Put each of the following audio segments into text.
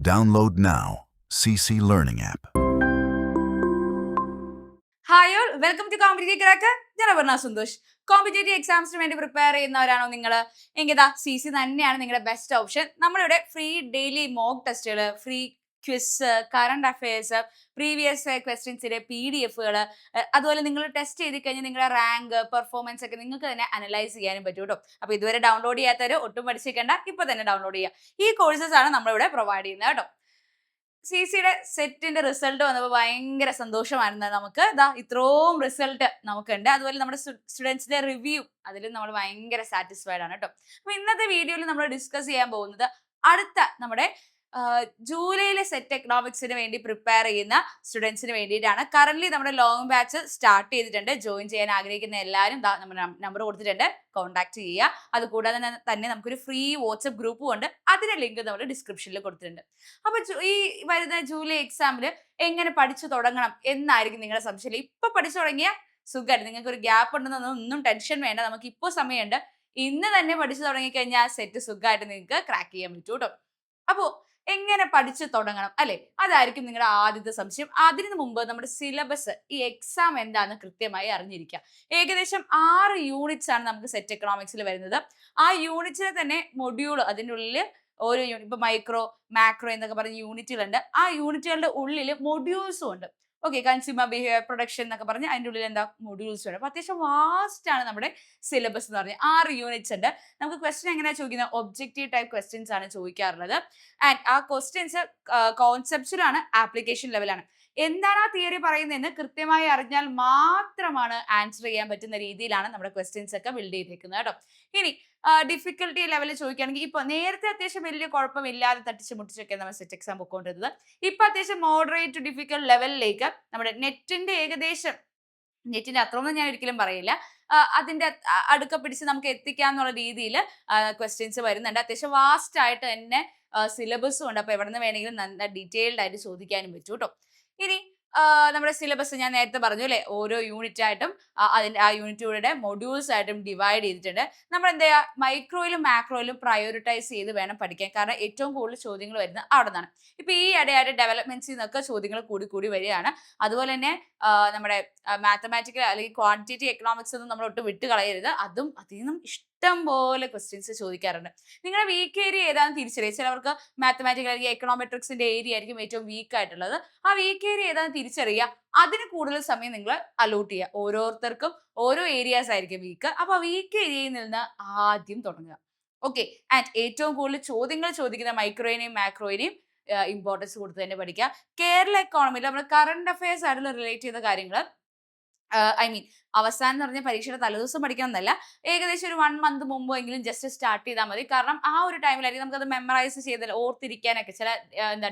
Download now. CC Learning app. Hi all, welcome to competitive crack. ഞാൻ Aparna Santhosh. Competitive എക്സാംസിന് വേണ്ടി prepare ചെയ്യുന്നവരാണോ നിങ്ങൾ? എങ്കിൽ CC തന്നെയാണ് നിങ്ങളുടെ ബെസ്റ്റ് ഓപ്ഷൻ. നമ്മളിവിടെ ഫ്രീ ഡെയിലി മോക്ക് ടെസ്റ്റുകൾ, free quiz, current affairs, previous ക്വസ്റ്റ്യൻസിന്റെ PDF അതുപോലെ നിങ്ങൾ ടെസ്റ്റ് ചെയ്ത് കഴിഞ്ഞാൽ നിങ്ങളുടെ റാങ്ക്, പെർഫോമൻസ് ഒക്കെ നിങ്ങൾക്ക് തന്നെ അനലൈസ് ചെയ്യാനും പറ്റും കേട്ടോ. അപ്പോൾ ഇതുവരെ ഡൗൺലോഡ് ചെയ്യാത്തവർ ഒട്ടും പഠിച്ചേക്കേണ്ട, ഇപ്പൊ തന്നെ ഡൗൺലോഡ് ചെയ്യുക. ഈ കോഴ്സസ് ആണ് നമ്മളിവിടെ പ്രൊവൈഡ് ചെയ്യുന്നത് കേട്ടോ. CCയുടെ സെറ്റിന്റെ റിസൾട്ട് വന്നപ്പോൾ ഭയങ്കര സന്തോഷമായിരുന്നു. നമുക്ക് ഇത്രയും റിസൾട്ട് നമുക്കുണ്ട്. അതുപോലെ നമ്മുടെ സ്റ്റുഡൻസിന്റെ റിവ്യൂ, അതിൽ നമ്മൾ ഭയങ്കര സാറ്റിസ്ഫൈഡ് ആണ് കേട്ടോ. അപ്പൊ ഇന്നത്തെ വീഡിയോയിൽ നമ്മൾ ഡിസ്കസ് ചെയ്യാൻ പോകുന്നത് അടുത്ത നമ്മുടെ ജൂലൈയിലെ സെറ്റ് എക്കണോമിക്സിന് വേണ്ടി പ്രിപ്പയർ ചെയ്യുന്ന സ്റ്റുഡൻസിന് വേണ്ടിയിട്ടാണ്. കറന്റ് നമ്മുടെ ലോങ് ബാച്ച് സ്റ്റാർട്ട് ചെയ്തിട്ടുണ്ട്. ജോയിൻ ചെയ്യാൻ ആഗ്രഹിക്കുന്ന എല്ലാവരും നമ്മുടെ നമ്പർ കൊടുത്തിട്ടുണ്ട്, കോൺടാക്ട് ചെയ്യുക. അതുകൂടാതെ തന്നെ നമുക്കൊരു ഫ്രീ വാട്സപ്പ് ഗ്രൂപ്പും ഉണ്ട്. അതിന്റെ ലിങ്ക് നമ്മൾ ഡിസ്ക്രിപ്ഷനിൽ കൊടുത്തിട്ടുണ്ട്. അപ്പൊ ഈ വരുന്ന ജൂലൈ എക്സാമിൽ എങ്ങനെ പഠിച്ചു തുടങ്ങണം എന്നായിരിക്കും നിങ്ങളുടെ സംശയം. ഇപ്പൊ പഠിച്ചു തുടങ്ങിയ സുഖമായിട്ട്, നിങ്ങൾക്ക് ഒരു ഗ്യാപ്പ് ഉണ്ടെന്നൊന്നും ഒന്നും ടെൻഷൻ വേണ്ട. നമുക്ക് ഇപ്പോൾ സമയമുണ്ട്. ഇന്ന് തന്നെ പഠിച്ചു തുടങ്ങിക്കഴിഞ്ഞാൽ സെറ്റ് സുഖമായിട്ട് നിങ്ങൾക്ക് ക്രാക്ക് ചെയ്യാൻ പറ്റൂ കേട്ടോ. അപ്പോ എങ്ങനെ പഠിച്ചു തുടങ്ങണം അല്ലെ, അതായിരിക്കും നിങ്ങളുടെ ആദ്യത്തെ സംശയം. അതിനു മുമ്പ് നമ്മുടെ സിലബസ്, ഈ എക്സാം എന്താണെന്ന് കൃത്യമായി അറിഞ്ഞിരിക്കുക. ഏകദേശം 6 യൂണിറ്റ്സ് ആണ് നമുക്ക് സെറ്റ് എക്കണോമിക്സിൽ വരുന്നത്. ആ യൂണിറ്റിനെ തന്നെ മൊഡ്യൂൾ, അതിൻ്റെ ഉള്ളിൽ ഓരോ യൂണിറ്റ്, ഇപ്പൊ മൈക്രോ, മാക്രോ എന്നൊക്കെ പറഞ്ഞ യൂണിറ്റുകളുണ്ട്. ആ യൂണിറ്റുകളുടെ ഉള്ളിൽ മൊഡ്യൂൾസും ഉണ്ട്. ഓക്കെ, കൺസ്യൂമർ ബിഹേവിയർ, പ്രൊഡക്ഷൻ എന്നൊക്കെ പറഞ്ഞ് അതിൻ്റെ ഉള്ളിൽ എന്താ മൊഡ്യൂൾസ് ഉണ്ട്. അപ്പൊ അത്യാവശ്യം വാസ്റ്റ് ആണ് നമ്മുടെ സിലബസ് എന്ന് പറഞ്ഞാൽ. 6 യൂണിറ്റ്സ് ഉണ്ട്. നമുക്ക് ക്വസ്റ്റ്യൻ എങ്ങനെയാണ് ചോദിക്കുന്നത്? ഒബ്ജക്റ്റീവ് ടൈപ്പ് ക്വസ്റ്റ്യൻസ് ആണ് ചോദിക്കാറുള്ളത്. ആൻഡ് ആ ക്വസ്റ്റ്യൻസ് കോൺസെപ്റ്റ്സിലാണ്, ആപ്ലിക്കേഷൻ ലെവലാണ്. എന്താണ് ആ തിയറി പറയുന്നതെന്ന് കൃത്യമായി അറിഞ്ഞാൽ മാത്രമാണ് ആൻസർ ചെയ്യാൻ പറ്റുന്ന രീതിയിലാണ് നമ്മുടെ ക്വസ്റ്റ്യൻസ് ഒക്കെ ബിൽഡ് ചെയ്തേക്കുന്നത് കേട്ടോ. ഇനി ഡിഫിക്കൽട്ടി ലെവലിൽ ചോദിക്കുകയാണെങ്കിൽ, ഇപ്പൊ നേരത്തെ അത്യാവശ്യം വലിയ കുഴപ്പമില്ലാതെ തട്ടിച്ച് മുട്ടിച്ചൊക്കെ നമ്മൾ സെറ്റ് എക്സാം പൊക്കോണ്ടിരുന്നത്. ഇപ്പൊ അത്യാവശ്യം മോഡറേറ്റ് ടു ഡിഫിക്കൽട്ട് ലെവലിലേക്ക് നമ്മുടെ നെറ്റിന്റെ ഏകദേശം, നെറ്റിന്റെ അത്രയൊന്നും ഞാൻ ഒരിക്കലും പറയില്ല, അതിന്റെ അടുക്ക പിടിച്ച് നമുക്ക് എത്തിക്കാന്നുള്ള രീതിയിൽ ക്വസ്റ്റ്യൻസ് വരുന്നുണ്ട്. അത്യാവശ്യം വാസ്റ്റ് ആയിട്ട് തന്നെ സിലബസും ഉണ്ട്. അപ്പൊ എവിടെ നിന്ന് വേണമെങ്കിലും നല്ല ഡീറ്റെയിൽഡ് ആയിട്ട് ചോദിക്കാനും പറ്റും കേട്ടോ. ഇനി നമ്മുടെ സിലബസ് ഞാൻ നേരത്തെ പറഞ്ഞു അല്ലെ, ഓരോ യൂണിറ്റ് ആയിട്ടും അതിന്റെ ആ യൂണിറ്റുകളുടെ മൊഡ്യൂൾസ് ആയിട്ടും ഡിവൈഡ് ചെയ്തിട്ടുണ്ട്. നമ്മൾ എന്താ ചെയ്യുക, മൈക്രോയിലും മാക്രോയിലും പ്രയോറിറ്റൈസ് ചെയ്ത് വേണം പഠിക്കാൻ. കാരണം ഏറ്റവും കൂടുതൽ ചോദ്യങ്ങൾ വരുന്നത് അവിടെ നിന്നാണ്. ഇപ്പൊ ഈ ഇടയായിട്ട് ഡെവലപ്മെന്റ്സിൽ നിന്നൊക്കെ ചോദ്യങ്ങൾ കൂടി വരികയാണ്. അതുപോലെ തന്നെ നമ്മുടെ മാത്തമാറ്റിക്കൽ അല്ലെങ്കിൽ ക്വാണ്ടിറ്റേറ്റീവ് എക്കണോമിക്സ് ഒന്നും നമ്മൾ ഒട്ടും വിട്ട് കളയരുത്. അതിൽ നിന്നും ഇഷ്ടം പോലെ ക്വസ്റ്റ്യൻസ് ചോദിക്കാറുണ്ട്. നിങ്ങളുടെ വീക്ക് ഏരിയ ഏതാണെന്ന് തിരിച്ചറിയുക. ചിലവർക്ക് മാത്തമാറ്റിക്കൽ അല്ലെങ്കിൽ എക്കണോമെട്രിക്സിന്റെ ഏരിയ ആയിരിക്കും ഏറ്റവും വീക്ക് ആയിട്ടുള്ളത്. ആ വീക്ക് ഏരിയ ഏതാണെന്ന് തിരിച്ചറിയുക. അതിന് കൂടുതൽ സമയം നിങ്ങൾ അലോട്ട് ചെയ്യുക. ഓരോരുത്തർക്കും ഓരോ ഏരിയാസ് ആയിരിക്കും വീക്ക്. അപ്പൊ വീക്ക് ഏരിയയിൽ നിന്ന് ആദ്യം തുടങ്ങുക. ഓക്കെ, ആൻഡ് ഏറ്റവും കൂടുതൽ ചോദ്യങ്ങൾ ചോദിക്കുന്ന മൈക്രോയിനെയും മാക്രോയിനെയും ഇമ്പോർട്ടൻസ് കൊടുത്ത് തന്നെ പഠിക്കുക. കേരള എക്കോണമിയിൽ നമ്മൾ കറണ്ട് അഫയേഴ്സ് ആയിട്ടുള്ള റിലേറ്റ് ചെയ്ത കാര്യങ്ങൾ, ഐ മീൻ അവസാനം എന്ന് പറഞ്ഞാൽ പരീക്ഷയുടെ തലേദിവസം പഠിക്കണം എന്നല്ല, ഏകദേശം ഒരു 1 മന്ത് മുമ്പെങ്കിലും ജസ്റ്റ് സ്റ്റാർട്ട് ചെയ്താൽ മതി. കാരണം ആ ഒരു ടൈമിലായിരിക്കും നമുക്കത് മെമ്മറൈസ് ചെയ്ത് ഓർത്തിരിക്കാനൊക്കെ ചില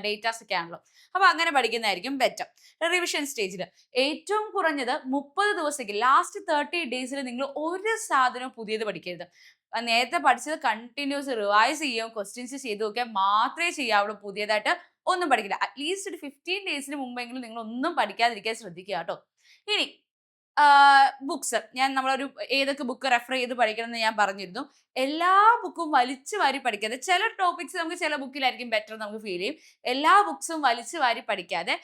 ഡേറ്റാസ് ഒക്കെ ആണല്ലോ. അപ്പൊ അങ്ങനെ പഠിക്കുന്നതായിരിക്കും ബെറ്റർ. റിവിഷൻ സ്റ്റേജിൽ ഏറ്റവും കുറഞ്ഞത് 30 ദിവസമെങ്കിൽ, ലാസ്റ്റ് 30 ഡേയ്സിൽ നിങ്ങൾ ഒരു സാധനവും പുതിയത് പഠിക്കരുത്. നേരത്തെ പഠിച്ചത് കണ്ടിന്യൂസ് റിവൈസ് ചെയ്യുകയും ക്വസ്റ്റ്യൻസ് ചെയ്ത് നോക്കിയാൽ മാത്രമേ ചെയ്യാവുള്ളൂ. പുതിയതായിട്ട് ഒന്നും പഠിക്കില്ല. അറ്റ്ലീസ്റ്റ് ഒരു 15 ഡേയ്സിന് മുമ്പെങ്കിലും നിങ്ങൾ ഒന്നും പഠിക്കാതിരിക്കാൻ ശ്രദ്ധിക്കുക കേട്ടോ. ഇനി ബുക്സ്, നമ്മളൊരു ഏതൊക്കെ ബുക്ക് റെഫർ ചെയ്ത് പഠിക്കണം എന്ന് ഞാൻ പറഞ്ഞിരുന്നു. എല്ലാ ബുക്കും വലിച്ചു വാരി പഠിക്കാതെ, ചില ടോപ്പിക്സ് നമുക്ക് ചില ബുക്കിലായിരിക്കും ബെറ്റർ നമുക്ക് ഫീൽ ചെയ്യും. എല്ലാ ബുക്സും വലിച്ചു വാരി പഠിക്കാതെ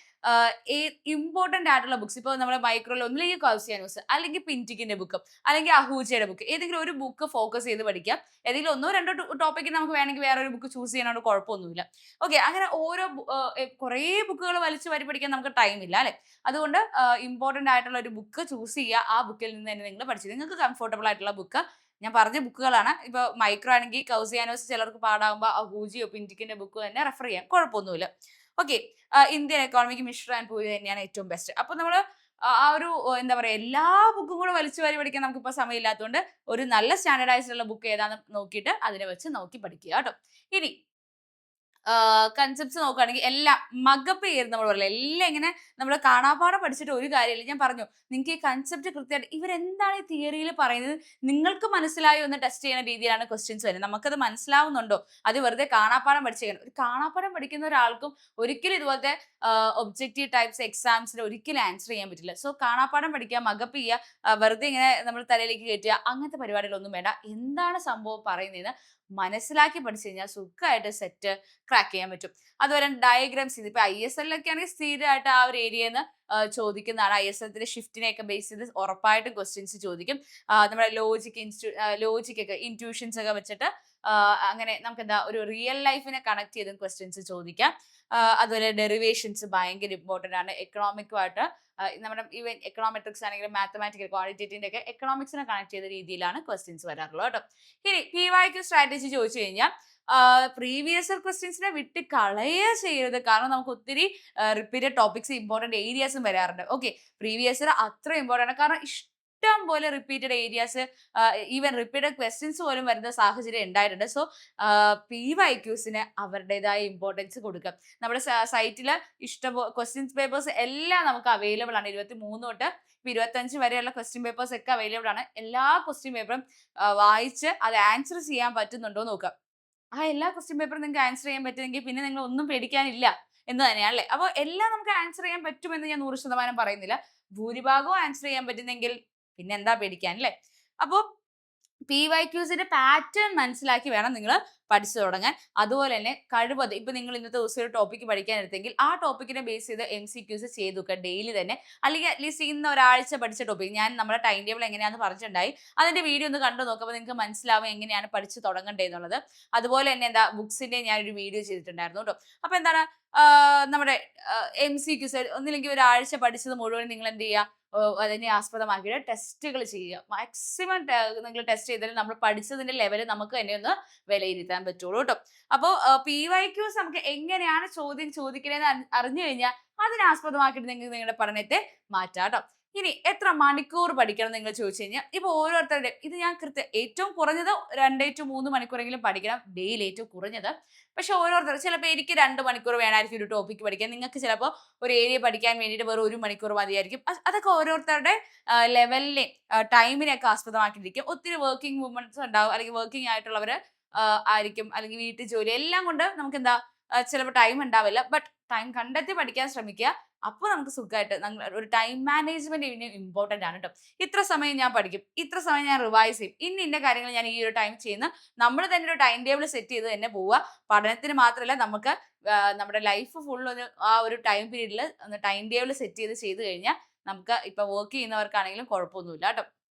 ഇമ്പോർട്ടന്റ് ആയിട്ടുള്ള ബുക്സ്, ഇപ്പോൾ നമ്മുടെ മൈക്രോയിൽ ഒന്നില്ലെങ്കിൽ കൗസിയാനോസ്, അല്ലെങ്കിൽ പിന്റിക്കിന്റെ ബുക്ക്, അല്ലെങ്കിൽ അഹൂജയുടെ ബുക്ക്, ഏതെങ്കിലും ഒരു ബുക്ക് ഫോക്കസ് ചെയ്ത് പഠിക്കാം. ഏതെങ്കിലും 1-2 ടോപ്പിക്ക് നമുക്ക് വേണമെങ്കിൽ വേറെ ഒരു ബുക്ക് ചൂസ് ചെയ്യാനോട് കുഴപ്പമൊന്നുമില്ല. ഓക്കെ, അങ്ങനെ ഓരോ കുറേ ബുക്കുകൾ വലിച്ചു വാരി പഠിക്കാൻ നമുക്ക് ടൈം ഇല്ല അല്ലെ. അതുകൊണ്ട് ഇമ്പോർട്ടന്റ് ആയിട്ടുള്ള ഒരു ബുക്ക് ചൂസ് ചെയ്യുക. ആ ബുക്കിൽ നിന്ന് തന്നെ നിങ്ങൾ പഠിച്ചു, നിങ്ങൾക്ക് കംഫർട്ടബിൾ ആയിട്ടുള്ള ബുക്ക്, ഞാൻ പറഞ്ഞ ബുക്കുകളാണ്. ഇപ്പൊ മൈക്രോ ആണെങ്കിൽ കൗസിയാനോസ് ചിലർക്ക് പാടാകുമ്പോൾ അഹൂജിയോ പിന്റിക്കിന്റെ ബുക്ക് തന്നെ റെഫർ ചെയ്യാം, കുഴപ്പമൊന്നുമില്ല. Okay, Indian economic Mishra and puri തന്നെയാണ് ഏറ്റവും ബെസ്റ്റ്. അപ്പൊ നമ്മൾ ആ ഒരു എന്താ പറയാ, എല്ലാ ബുക്കും കൂടെ വലിച്ചു വാരി പഠിക്കാൻ നമുക്കിപ്പോൾ സമയമില്ലാത്തതുകൊണ്ട് ഒരു നല്ല സ്റ്റാൻഡർഡൈസ്ഡ് ഉള്ള ബുക്ക് ഏതാണെന്ന് നോക്കിയിട്ട് അതിനെ വെച്ച് നോക്കി പഠിക്കുക കേട്ടോ. ഇനി കൺസെപ്റ്റ്സ് നോക്കുകയാണെങ്കിൽ എല്ലാം മഗപ്പ് ചെയ്യരുത്. നമ്മൾ പറയില്ല, എല്ലാം ഇങ്ങനെ നമ്മൾ കാണാപ്പാഠം പഠിച്ചിട്ട് ഒരു കാര്യമില്ല. ഞാൻ പറഞ്ഞു, നിങ്ങൾക്ക് ഈ കൺസെപ്റ്റ് കൃത്യമായിട്ട് ഇവരെന്താണ് ഈ തിയറിയിൽ പറയുന്നത് നിങ്ങൾക്ക് മനസ്സിലായോ എന്ന് ടെസ്റ്റ് ചെയ്യുന്ന രീതിയിലാണ് ക്വസ്റ്റ്യൻസ് വരുന്നത്. നമുക്കത് മനസ്സിലാവുന്നുണ്ടോ, അത് വെറുതെ കാണാപ്പാഠം പഠിച്ചേക്കണം. ഒരു കാണാപ്പാഠം പഠിക്കുന്ന ഒരാൾക്കും ഒരിക്കലും ഇതുപോലത്തെ ഒബ്ജക്റ്റീവ് ടൈപ്സ് എക്സാംസിന് ഒരിക്കലും ആൻസർ ചെയ്യാൻ പറ്റില്ല. സോ കാണാപ്പാഠം പഠിക്കുക, മഗപ്പ് ചെയ്യുക, വെറുതെ ഇങ്ങനെ നമ്മൾ തലയിലേക്ക് കയറ്റുക, അങ്ങനത്തെ പരിപാടികളൊന്നും വേണ്ട. എന്താണ് സംഭവം പറയുന്നതെന്ന് മനസ്സിലാക്കി പഠിച്ചു കഴിഞ്ഞാൽ സുഖമായിട്ട് സെറ്റ് ക്രാക്ക് ചെയ്യാൻ പറ്റും. അതുപോലെ ഡയഗ്രാംസ് ഇതിപ്പോ ISL ഒക്കെ ആണെങ്കിൽ സ്ഥിരമായിട്ട് ആ ഒരു ഏരിയയിൽ നിന്ന് ചോദിക്കുന്നതാണ്. ISL ഷിഫ്റ്റിനെയൊക്കെ ബേസ് ചെയ്ത് ഉറപ്പായിട്ടും ക്വസ്റ്റ്യൻസ് ചോദിക്കും. നമ്മുടെ ലോജിക് ഒക്കെ ഇൻറ്റ്യൂഷൻസ് ഒക്കെ വെച്ചിട്ട് അങ്ങനെ നമുക്ക് എന്താ ഒരു റിയൽ ലൈഫിനെ കണക്ട് ചെയ്തും ക്വസ്റ്റ്യൻസ് ചോദിക്കാം. അതുപോലെ ഡെറിവേഷൻസ് ഭയങ്കര ഇമ്പോർട്ടന്റ് ആണ്. എക്കണോമിക്കുമായിട്ട് നമ്മുടെ ഈവൻ എക്കണോമെട്രിക്സ് ആണെങ്കിലും മാത്തമാറ്റിക്കൽ ക്വാണ്ടിറ്റേറ്റീവിന്റെ ഒക്കെ എക്കണോമിക്സിനെ കണക്ട് ചെയ്ത രീതിയിലാണ് ക്വസ്റ്റ്യൻസ് വരാറുള്ളത് കേട്ടോ. ഇനി PYQ സ്ട്രാറ്റജി ചോദിച്ചു കഴിഞ്ഞാൽ പ്രീവിയസ് ഇയർ ക്വസ്റ്റ്യൻസിനെ വിട്ട് കളയുക ചെയ്യരുത്. കാരണം നമുക്ക് ഒത്തിരി റിപ്പീറ്റഡ് ടോപ്പിക്സ് ഇമ്പോർട്ടന്റ് ഏരിയാസും വരാറുണ്ട്. ഓക്കെ, പ്രീവിയസ് ഇയർ അത്ര ഇമ്പോർട്ടന്റ് ആണ്. കാരണം ഇഷ്ടം പോലെ repeated areas even repeated questions പോലും വരുന്ന സാഹചര്യം ഉണ്ടായിട്ടുണ്ട്. സോ PYQസിന് അവരുടേതായ ഇമ്പോർട്ടൻസ് കൊടുക്കുക. നമ്മുടെ സൈറ്റിൽ ഇഷ്ടംപോലെ ക്വസ്റ്റ്യൻസ് പേപ്പേഴ്സ് എല്ലാം നമുക്ക് അവൈലബിൾ ആണ്. 23 തൊട്ട് 25 വരെയുള്ള ക്വസ്റ്റ്യൻ പേപ്പേഴ്സ് ഒക്കെ അവൈലബിൾ ആണ്. എല്ലാ ക്വസ്റ്റ്യൻ പേപ്പറും വായിച്ച് അത് ആൻസർ ചെയ്യാൻ പറ്റുന്നുണ്ടോ നോക്കുക. ആ എല്ലാ ക്വസ്റ്റ്യൻ പേപ്പറും നിങ്ങൾക്ക് ആൻസർ ചെയ്യാൻ പറ്റുമെങ്കിൽ പിന്നെ നിങ്ങൾ ഒന്നും പേടിക്കാനില്ല എന്ന് തന്നെയാണ് അല്ലേ. അപ്പോൾ എല്ലാം നമുക്ക് ആൻസർ ചെയ്യാൻ പറ്റുമെന്ന് ഞാൻ 100% പറയുന്നില്ല. ഭൂരിഭാഗവും ആൻസർ ചെയ്യാൻ പറ്റുന്നെങ്കിൽ പിന്നെ എന്താ പേടിക്കാൻ അല്ലേ. അപ്പോൾ PYQസിന്റെ പാറ്റേൺ മനസ്സിലാക്കി വേണം നിങ്ങൾ പഠിച്ചു തുടങ്ങാൻ. അതുപോലെ തന്നെ കഴിവത് ഇപ്പൊ നിങ്ങൾ ഇന്നത്തെ ദിവസം ഒരു ടോപ്പിക്ക് പഠിക്കാൻ എടുത്തെങ്കിൽ ആ ടോപ്പിക്കിനെ ബേസ് ചെയ്ത് MCQs ചെയ്ത് നോക്കുക ഡെയിലി തന്നെ. അല്ലെങ്കിൽ അറ്റ്ലീസ്റ്റ് ഇന്ന് ഒരാഴ്ച പഠിച്ച ടോപ്പിക് ഞാൻ നമ്മുടെ ടൈം ടേബിൾ എങ്ങനെയാണെന്ന് പറഞ്ഞിട്ടുണ്ടായി. അതിന്റെ വീഡിയോ ഒന്ന് കണ്ടു നോക്കുമ്പോൾ നിങ്ങൾക്ക് മനസ്സിലാവും എങ്ങനെയാണ് പഠിച്ചു തുടങ്ങേണ്ടതെന്നുള്ളത്. അതുപോലെ തന്നെ എന്താ ബുക്സിന്റെ ഞാനൊരു വീഡിയോ ചെയ്തിട്ടുണ്ടായിരുന്നു കേട്ടോ. അപ്പൊ എന്താണ് നമ്മുടെ MCQs ഒന്നില്ലെങ്കിൽ ഒരാഴ്ച പഠിച്ചത് മുഴുവൻ നിങ്ങൾ എന്ത് ചെയ്യുക, അതിനെ ആസ്പദമാക്കിയിട്ട് ടെസ്റ്റുകൾ ചെയ്യുക. മാക്സിമം നിങ്ങൾ ടെസ്റ്റ് ചെയ്താൽ നമ്മൾ പഠിച്ചതിന്റെ ലെവൽ നമുക്ക് തന്നെ ഒന്ന് വിലയിരുത്താൻ പറ്റുള്ളൂ കേട്ടോ. അപ്പോൾ PYQs നമുക്ക് എങ്ങനെയാണ് ചോദ്യം ചോദിക്കണേന്ന് അറിഞ്ഞു കഴിഞ്ഞാൽ അതിനെ ആസ്പദമാക്കിയിട്ട് നിങ്ങൾക്ക് നിങ്ങളുടെ പഠനത്തെ മാറ്റാം കേട്ടോ. ഇനി എത്ര മണിക്കൂർ പഠിക്കണം നിങ്ങൾ ചോദിച്ചു കഴിഞ്ഞാൽ ഇപ്പൊ ഓരോരുത്തരുടെ ഇത് ഞാൻ ഏറ്റവും കുറഞ്ഞത് 2 to 3 മണിക്കൂറെങ്കിലും പഠിക്കണം ഡെയിലി, ഏറ്റവും കുറഞ്ഞത്. പക്ഷെ ഓരോരുത്തർ ചിലപ്പോൾ എനിക്ക് 2 മണിക്കൂർ വേണമായിരിക്കും ഒരു ടോപ്പിക്ക് പഠിക്കാൻ. നിങ്ങൾക്ക് ചിലപ്പോൾ ഒരു ഏരിയ പഠിക്കാൻ വേണ്ടിയിട്ട് വെറും 1 മണിക്കൂർ മതിയായിരിക്കും. അതൊക്കെ ഓരോരുത്തരുടെ ലെവലിനെ ടൈമിനെയൊക്കെ ആസ്പദമാക്കിയിരിക്കും. ഒത്തിരി വർക്കിംഗ് വുമൻസ് ഉണ്ടാവും, അല്ലെങ്കിൽ വർക്കിംഗ് ആയിട്ടുള്ളവർ ആയിരിക്കും, അല്ലെങ്കിൽ വീട്ടു ജോലി എല്ലാം കൊണ്ട് നമുക്ക് എന്താ ചിലപ്പോൾ ടൈം ഉണ്ടാവില്ല. ബട്ട് ടൈം കണ്ടെത്തി പഠിക്കാൻ ശ്രമിക്കുക. അപ്പോൾ നമുക്ക് സുഖമായിട്ട് ഒരു ടൈം മാനേജ്മെന്റ് ഇമ്പോർട്ടന്റ് ആണ് കേട്ടോ. ഇത്ര സമയം ഞാൻ പഠിക്കും, ഇത്ര സമയം ഞാൻ റിവൈസ് ചെയ്യും, ഇന്ന കാര്യങ്ങൾ ഞാൻ ഈ ഒരു ടൈം ചെയ്യുന്ന നമ്മൾ തന്നെ ഒരു ടൈം ടേബിൾ സെറ്റ് ചെയ്ത് തന്നെ പോവുക. പഠനത്തിന് മാത്രമല്ല നമുക്ക് നമ്മുടെ ലൈഫ് ഫുൾ ആ ഒരു ടൈം പീരീഡിൽ ടൈം ടേബിൾ സെറ്റ് ചെയ്ത് കഴിഞ്ഞാൽ നമുക്ക് ഇപ്പൊ വർക്ക് ചെയ്യുന്നവർക്കാണെങ്കിലും കുഴപ്പമൊന്നുമില്ല കേട്ടോ.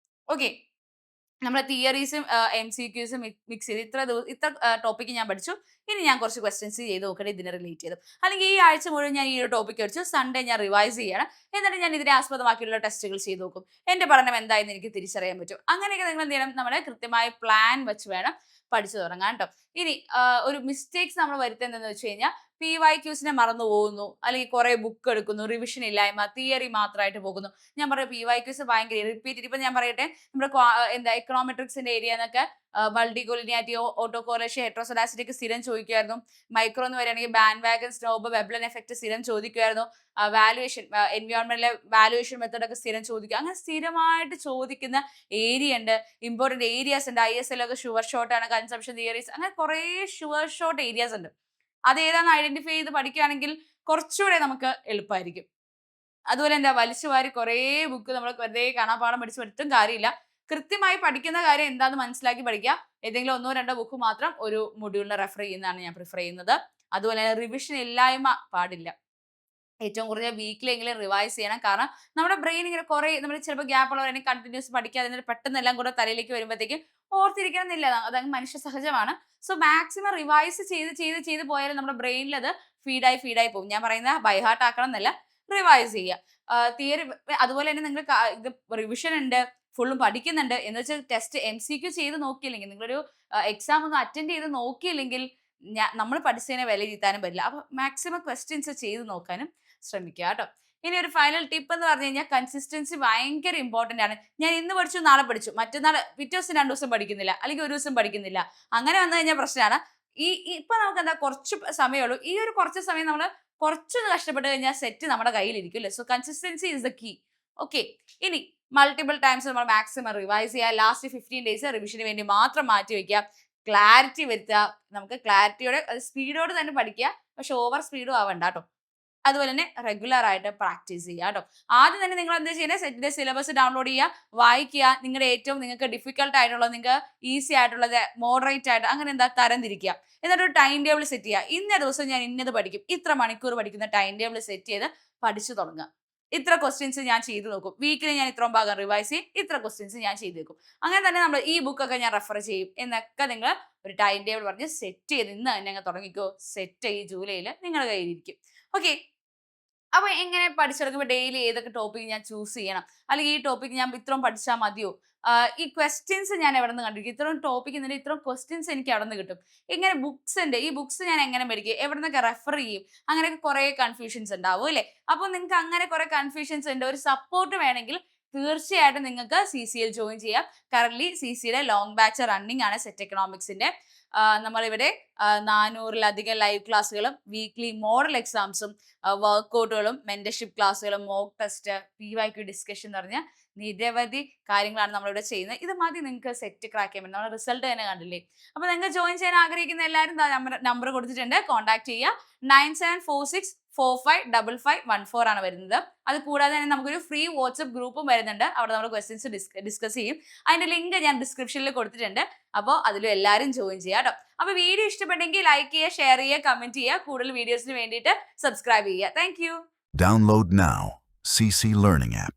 ഓക്കെ, നമ്മുടെ തിയറീസും MCQസും മിക്സ് ചെയ്ത് ഇത്ര ടോപ്പിക്ക് ഞാൻ പഠിച്ചു. ഇനി ഞാൻ കുറച്ച് ക്വസ്റ്റ്യൻസ് ചെയ്ത് നോക്കട്ടെ ഇതിനെ റിലേറ്റ് ചെയ്ത്. അല്ലെങ്കിൽ ഈ ആഴ്ച മുഴുവൻ ഞാൻ ഈ ഒരു ടോപ്പിക് പഠിച്ചു, സൺഡേ ഞാൻ റിവൈസ് ചെയ്യണം, എന്നിട്ട് ഞാൻ ഇതിനെ ആസ്പദമാക്കിയുള്ള ടെസ്റ്റുകൾ ചെയ്ത് നോക്കും. എന്റെ പഠനം എന്തായെന്ന് എനിക്ക് തിരിച്ചറിയാൻ പറ്റും. അങ്ങനെയൊക്കെ നിങ്ങൾ എന്ത് ചെയ്യണം, നമ്മുടെ കൃത്യമായ പ്ലാൻ വെച്ച് വേണം പഠിച്ചു തുടങ്ങാൻ കേട്ടോ. ഇനി ഒരു മിസ്റ്റേക്സ് നമ്മൾ വരുത്തുന്നതെന്ന് വെച്ച് കഴിഞ്ഞാൽ PYQസിനെ മറന്നു പോകുന്നു, അല്ലെങ്കിൽ കുറെ ബുക്ക് എടുക്കുന്നു, റിവിഷൻ ഇല്ലായ്മ, തിയറി മാത്രമായിട്ട് പോകുന്നു. ഞാൻ പറയാം PYQs ഭയങ്കര റിപ്പീറ്റഡ്. ഇപ്പൊ ഞാൻ പറയട്ടെ, നമ്മുടെ എന്താ എക്കണോമെട്രിക്സിന്റെ ഏരിയ എന്നൊക്കെ മൾട്ടികോലിനിയാരിറ്റി, ഓട്ടോ കോറിലേഷൻ, ഹെട്രോസെഡാസിറ്റി ഒക്കെ സ്ഥിരം ചോദിക്കുമായിരുന്നു. മൈക്രോ എന്ന് പറയുകയാണെങ്കിൽ band wagon, snob, Veblen effect സ്ഥിരം ചോദിക്കുമായിരുന്നു. വാലുവേഷൻ, എൻവയോൺമെന്റിലെ വാലുവേഷൻ മെത്തേഡ് ഒക്കെ സ്ഥിരം ചോദിക്കും. അങ്ങനെ സ്ഥിരമായിട്ട് ചോദിക്കുന്ന ഏരിയ ഉണ്ട്, ഇമ്പോർട്ടന്റ് ഏരിയാസ് ഉണ്ട്. ISL ഒക്കെ ഷുവർ ഷോർട്ട് ആണ്, കൺസംഷൻ തിയറീസ്, അങ്ങനെ കുറെ ഷുവർ ഷോർട്ട് ഏരിയാസ് ഉണ്ട്. അത് ഏതാണെന്ന് ഐഡന്റിഫൈ ചെയ്ത് പഠിക്കുകയാണെങ്കിൽ കുറച്ചുകൂടെ നമുക്ക് എളുപ്പമായിരിക്കും. അതുപോലെ എന്താ വലിച്ചു വാരി കുറേ ബുക്ക് നമ്മൾ വെറുതെ കാണാപ്പാഠം പഠിച്ച് പഠിച്ചിട്ടും കാര്യമില്ല. കൃത്യമായി പഠിക്കുന്ന കാര്യം എന്താണെന്ന് മനസ്സിലാക്കി പഠിക്കുക. ഏതെങ്കിലും 1-2 ബുക്ക് മാത്രം ഒരു മൊഡ്യൂളിന് റെഫർ ചെയ്യുന്നതാണ് ഞാൻ പ്രിഫർ ചെയ്യുന്നത്. അതുപോലെ തന്നെ റിവിഷൻ ഇല്ലായ്മ പാടില്ല. ഏറ്റവും കുറഞ്ഞ വീക്കിലെങ്കിലും റിവൈസ് ചെയ്യണം. കാരണം നമ്മുടെ ബ്രെയിൻ ഇങ്ങനെ കുറെ നമ്മൾ ചിലപ്പോൾ ഗ്യാപ്പ് ഉള്ളവരെ കണ്ടിന്യൂസ് പഠിക്കാതെ പെട്ടെന്ന് എല്ലാം കൂടെ തലയിലേക്ക് വരുമ്പോഴത്തേക്കും ഓർത്തിരിക്കണം എന്നില്ല, അതങ്ങ് മനുഷ്യ സഹജമാണ്. സോ മാക്സിമം റിവൈസ് ചെയ്ത് പോയാലും നമ്മുടെ ബ്രെയിനിൽ അത് ഫീഡായി പോകും. ഞാൻ പറയുന്നത് ബൈ ഹാർട്ട് ആക്കണം എന്നല്ല, റിവൈസ് ചെയ്യുക. തിയറി അതുപോലെ തന്നെ നിങ്ങൾ ഇത് റിവിഷൻ ഉണ്ട്, ഫുള്ളും പഠിക്കുന്നുണ്ട് എന്ന് വെച്ചാൽ ടെസ്റ്റ് MCQ ചെയ്ത് നോക്കിയില്ലെങ്കിൽ, നിങ്ങളൊരു എക്സാം ഒന്നും അറ്റൻഡ് ചെയ്ത് നോക്കിയില്ലെങ്കിൽ നമ്മൾ പഠിച്ചതിനെ വിലയിരുത്താനും പറ്റില്ല. അപ്പൊ മാക്സിമം ക്വസ്റ്റ്യൻസ് ചെയ്ത് നോക്കാനും ശ്രമിക്കുക കേട്ടോ. ഇനി ഒരു ഫൈനൽ ടിപ്പ് എന്ന് പറഞ്ഞു കഴിഞ്ഞാൽ കൺസിസ്റ്റൻസി ഭയങ്കര ഇമ്പോർട്ടന്റ് ആണ്. ഞാൻ ഇന്ന് പഠിച്ചു, നാളെ പഠിച്ചു, മറ്റന്നാൾ പിറ്റേ ദിവസം 2 ദിവസം പഠിക്കുന്നില്ല, അല്ലെങ്കിൽ ഒരു ദിവസം പഠിക്കുന്നില്ല, അങ്ങനെ വന്നു കഴിഞ്ഞാൽ പ്രശ്നമാണ്. ഇപ്പൊ നമുക്ക് എന്താ കുറച്ച് സമയമുള്ളൂ. ഈ ഒരു കുറച്ച് സമയം നമ്മൾ കുറച്ചൊന്ന് കഷ്ടപ്പെട്ട് കഴിഞ്ഞാൽ സെറ്റ് നമ്മുടെ കയ്യിലിരിക്കും അല്ലേ. So consistency is the key. Okay, ഇനി മൾട്ടിപ്പിൾ ടൈംസ് നമ്മൾ മാക്സിമം റിവൈസ് ചെയ്യുക. ലാസ്റ്റ് 15 ഡേയ്സ് റിവിഷന് വേണ്ടി മാത്രം മാറ്റി വെക്കുക. ക്ലാരിറ്റി വരുത്തുക. നമുക്ക് ക്ലാരിറ്റിയോടെ സ്പീഡോട് തന്നെ പഠിക്കുക, പക്ഷെ ഓവർ സ്പീഡും ആവണ്ട കേട്ടോ. അതുപോലെ തന്നെ റെഗുലർ ആയിട്ട് പ്രാക്ടീസ് ചെയ്യുക കേട്ടോ. ആദ്യം തന്നെ നിങ്ങൾ എന്താ ചെയ്യുന്നത്, സെറ്റിന്റെ സിലബസ് ഡൗൺലോഡ് ചെയ്യുക, വായിക്കുക, നിങ്ങളുടെ ഏറ്റവും നിങ്ങൾക്ക് ഡിഫിക്കൽട്ട് ആയിട്ടുള്ളത്, നിങ്ങൾക്ക് ഈസി ആയിട്ടുള്ളത്, മോഡറേറ്റ് ആയിട്ട് അങ്ങനെ എന്താ തരംതിരിക്കുക. എന്നിട്ട് ഒരു ടൈം ടേബിൾ സെറ്റ് ചെയ്യുക. ഇന്ന ദിവസം ഞാൻ ഇന്നത് പഠിക്കും, ഇത്ര മണിക്കൂർ പഠിക്കുന്ന ടൈം ടേബിൾ സെറ്റ് ചെയ്ത് പഠിച്ചു തുടങ്ങുക. ഇത്ര ക്വസ്റ്റ്യൻസ് ഞാൻ ചെയ്ത് നോക്കും, വീക്കിലി ഞാൻ ഇത്രയും ഭാഗം റിവൈസ് ചെയ്യും, ഇത്ര ക്വസ്റ്റ്യൻസ് ഞാൻ ചെയ്ത് നോക്കും. അങ്ങനെ തന്നെ നമ്മൾ ഈ ബുക്കൊക്കെ ഞാൻ റെഫർ ചെയ്യും എന്നൊക്കെ നിങ്ങൾ ഒരു ടൈം ടേബിൾ പറഞ്ഞ് സെറ്റ് ചെയ്ത് ഇന്ന് തന്നെ അങ്ങ് തുടങ്ങിക്കോ. സെറ്റ് ഈ ജൂലൈയിൽ നിങ്ങളുടെ കയ്യിലിരിക്കും. ഓക്കെ, അപ്പൊ എങ്ങനെ പഠിച്ചെടുക്കുമ്പോൾ ഡെയിലി ഏതൊക്കെ ടോപ്പിക് ഞാൻ ചൂസ് ചെയ്യണം, അല്ലെങ്കിൽ ഈ ടോപ്പിക് ഞാൻ ഇത്രയും പഠിച്ചാൽ മതിയോ, ഈ ക്വസ്റ്റ്യൻസ് ഞാൻ എവിടെ നിന്ന് കണ്ടിരിക്കും, ഇത്രയും ടോപ്പിക് എന്നിട്ട് ഇത്രയും ക്വസ്റ്റ്യൻസ് എനിക്ക് എവിടെ നിന്ന് കിട്ടും, ഇങ്ങനെ ബുക്സിന്റെ ഈ ബുക്സ് ഞാൻ എങ്ങനെ പഠിക്കും, എവിടെ നിന്നൊക്കെ റെഫർ ചെയ്യും, അങ്ങനെയൊക്കെ കുറെ കൺഫ്യൂഷൻസ് ഉണ്ടാവും അല്ലേ. അപ്പോൾ നിങ്ങൾക്ക് അങ്ങനെ കുറെ കൺഫ്യൂഷൻസ് ഉണ്ട്, ഒരു സപ്പോർട്ട് വേണമെങ്കിൽ തീർച്ചയായിട്ടും നിങ്ങൾക്ക് CCL ജോയിൻ ചെയ്യാം. കറന്റ് CCയുടെ ലോങ് ബാച്ച് റണ്ണിങ് ആണ് സെറ്റ് എക്കണോമിക്സിന്റെ. നമ്മളിവിടെ 400-ലധികം ലൈവ് ക്ലാസ്സുകളും വീക്ക്ലി മോഡൽ എക്സാംസും വർക്കൗട്ടുകളും മെന്റർഷിപ്പ് ക്ലാസ്സുകളും മോക്ക് ടെസ്റ്റ് PYQ ഡിസ്കഷൻ എന്ന് പറഞ്ഞ നിരവധി കാര്യങ്ങളാണ് നമ്മളിവിടെ ചെയ്യുന്നത്. ഇത് മതി നിങ്ങൾക്ക് സെറ്റ് ക്രാക്ക് ചെയ്യാൻ പറ്റും. നമ്മൾ റിസൾട്ട് തന്നെ കണ്ടില്ലേ. അപ്പോൾ നിങ്ങൾക്ക് ജോയിൻ ചെയ്യാൻ ആഗ്രഹിക്കുന്ന എല്ലാവരും നമ്പർ കൊടുത്തിട്ടുണ്ട്, കോൺടാക്ട് ചെയ്യുക. 9746455514 ആണ് വരുന്നത്. അത് കൂടാതെ തന്നെ നമുക്കൊരു ഫ്രീ വാട്സ്ആപ്പ് ഗ്രൂപ്പും വരുന്നുണ്ട്. അവിടെ നമ്മൾ ക്വസ്റ്റ്യൻസ് ഡിസ്കസ് ചെയ്യും. അതിന്റെ ലിങ്ക് ഞാൻ ഡിസ്ക്രിപ്ഷനിൽ കൊടുത്തിട്ടുണ്ട്. അപ്പോൾ അതിലും എല്ലാവരും ജോയിൻ ചെയ്യുക കേട്ടോ. അപ്പോൾ വീഡിയോ ഇഷ്ടപ്പെട്ടെങ്കിൽ ലൈക്ക് ചെയ്യുക, ഷെയർ ചെയ്യുക, കമന്റ് ചെയ്യുക. കൂടുതൽ വീഡിയോസിന് വേണ്ടിയിട്ട് സബ്സ്ക്രൈബ് ചെയ്യുക. Thank you. Download now. CC Learning app.